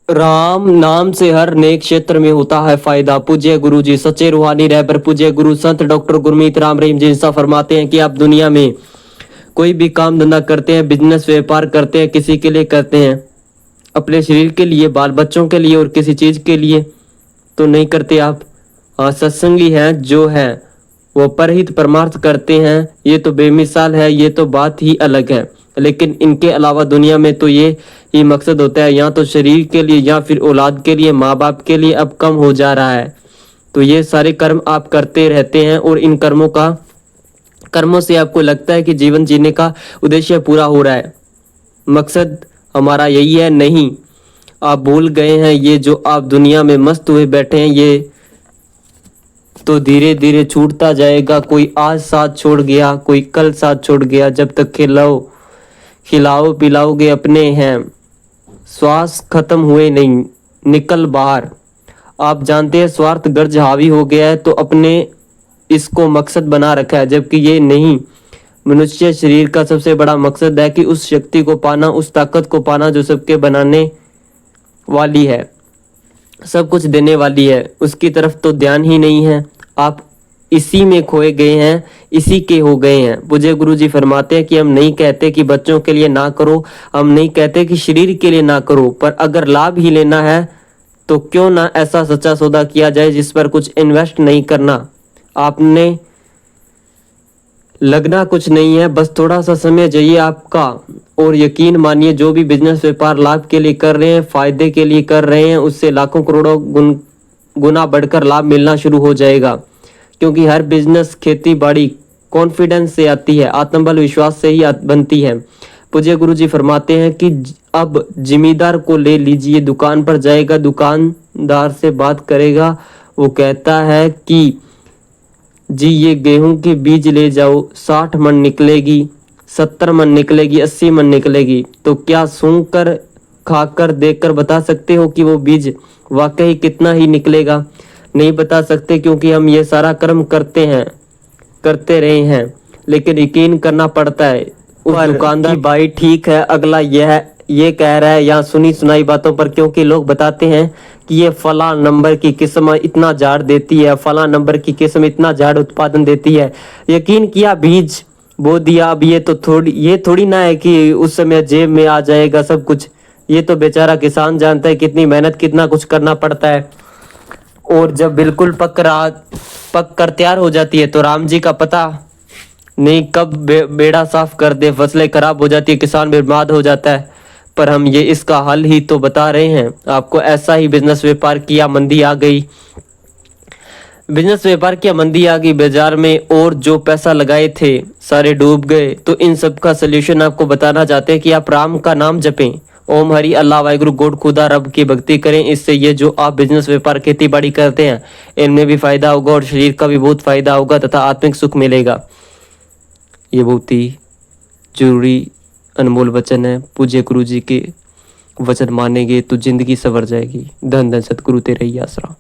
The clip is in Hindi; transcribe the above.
राम नाम से हर नेक क्षेत्र में होता है फायदा। पूज्य गुरु जी सच्चे रूहानी रहबर पूज्य गुरु संत डॉक्टर गुरमीत राम रहीम जी इंसा फरमाते हैं कि आप दुनिया में कोई भी काम धंधा करते हैं, बिजनेस व्यापार करते हैं, किसी के लिए करते हैं, अपने शरीर के लिए, बाल बच्चों के लिए और किसी चीज़ के लिए तो नहीं करते आप। हाँ, सत्संगी हैं जो है वो परहित परमार्थ करते हैं, ये तो बेमिसाल है, ये तो बात ही अलग है। लेकिन इनके अलावा दुनिया में तो ये ही मकसद होता है, या तो शरीर के लिए या फिर औलाद के लिए, माँ बाप के लिए अब कम हो जा रहा है। तो ये सारे कर्म आप करते रहते हैं और इन कर्मों से आपको लगता है कि जीवन जीने का उद्देश्य पूरा हो रहा है, मकसद हमारा यही है। नहीं, आप भूल गए हैं ये जो आप दुनिया में मस्त हुए बैठे हैं ये तो धीरे धीरे छूटता जाएगा। कोई आज साथ छोड़ गया, कोई कल साथ छोड़ गया। जब तक खिलाओ पिलाओगे अपने हैं, श्वास खत्म हुए नहीं, निकल बाहर। आप जानते हैं स्वार्थ गर्ज हावी हो गया है तो अपने इसको मकसद बना रखा है, जबकि ये नहीं। मनुष्य शरीर का सबसे बड़ा मकसद है कि उस शक्ति को पाना, उस ताकत को पाना जो सबके बनाने वाली है, सब कुछ देने वाली है। उसकी तरफ तो ध्यान ही नहीं है। आप इसी में खोए गए हैं, इसी के हो गए हैं। पूज्य गुरु जी फरमाते हैं कि हम नहीं कहते कि बच्चों के लिए ना करो, हम नहीं कहते कि शरीर के लिए ना करो, पर अगर लाभ ही लेना है तो क्यों ना ऐसा सच्चा सौदा किया जाए जिस पर कुछ इन्वेस्ट नहीं करना। आपने लगना कुछ नहीं है, बस थोड़ा सा समय चाहिए आपका। और यकीन मानिए जो भी बिजनेस व्यापार लाभ के लिए कर रहे हैं, फायदे के लिए कर रहे हैं, उससे लाखों करोड़ों गुना बढ़कर लाभ मिलना शुरू हो जाएगा। क्योंकि हर बिजनेस, खेती बाड़ी कॉन्फिडेंस से आती है, आत्मबल विश्वास से ही बनती है। पूज्य गुरु जी फरमाते हैं कि अब जिम्मेदार को ले लीजिए, दुकान पर जाएगा, दुकानदार से बात करेगा, वो कहता है कि जी ये गेहूं के बीज ले जाओ, 60 मन निकलेगी, 70 मन निकलेगी, 80 मन निकलेगी। तो क्या सूंघ कर, खाकर, देखकर बता सकते हो कि वो बीज वाकई कितना ही निकलेगा? नहीं बता सकते, क्योंकि हम ये सारा कर्म करते रहे हैं। लेकिन यकीन करना पड़ता है। उस दुकानदार की बाई ठीक है, अगला ये कह रहा है या सुनी सुनाई बातों पर, क्योंकि लोग बताते हैं कि ये फला नंबर की किस्म इतना झाड़ देती है, फला नंबर की किस्म इतना झाड़ उत्पादन देती है। यकीन किया, बीज बो दिया। अब ये थोड़ी ना है कि उस समय जेब में आ जाएगा सब कुछ। ये तो बेचारा किसान जानता है कितनी मेहनत, कितना कुछ करना पड़ता है। और जब बिल्कुल पक कर तैयार हो जाती है तो राम जी का पता नहीं कब बेड़ा साफ कर दे, फसलें खराब हो जाती है, किसान बर्बाद हो जाता है। पर हम ये इसका हल ही तो बता रहे हैं आपको। ऐसा ही बिजनेस व्यापार किया, मंदी आ गई, बाजार में, और जो पैसा लगाए थे सारे डूब गए। तो इन सब का सलूशन आपको बताना चाहते हैं कि आप राम का नाम जपें, ओम हरि अल्लाह वाहिगुरु गॉड खुदा रब की भक्ति करें। इससे ये जो आप बिजनेस व्यापार खेती बाड़ी करते हैं इनमें भी फायदा होगा और शरीर का भी बहुत फायदा होगा तथा आत्मिक सुख मिलेगा। ये बहुत ही जरूरी अनमोल वचन है। पूज्य गुरु जी के वचन मानेंगे तो जिंदगी संवर जाएगी। धन धन सतगुरु तेरा ही आसरा।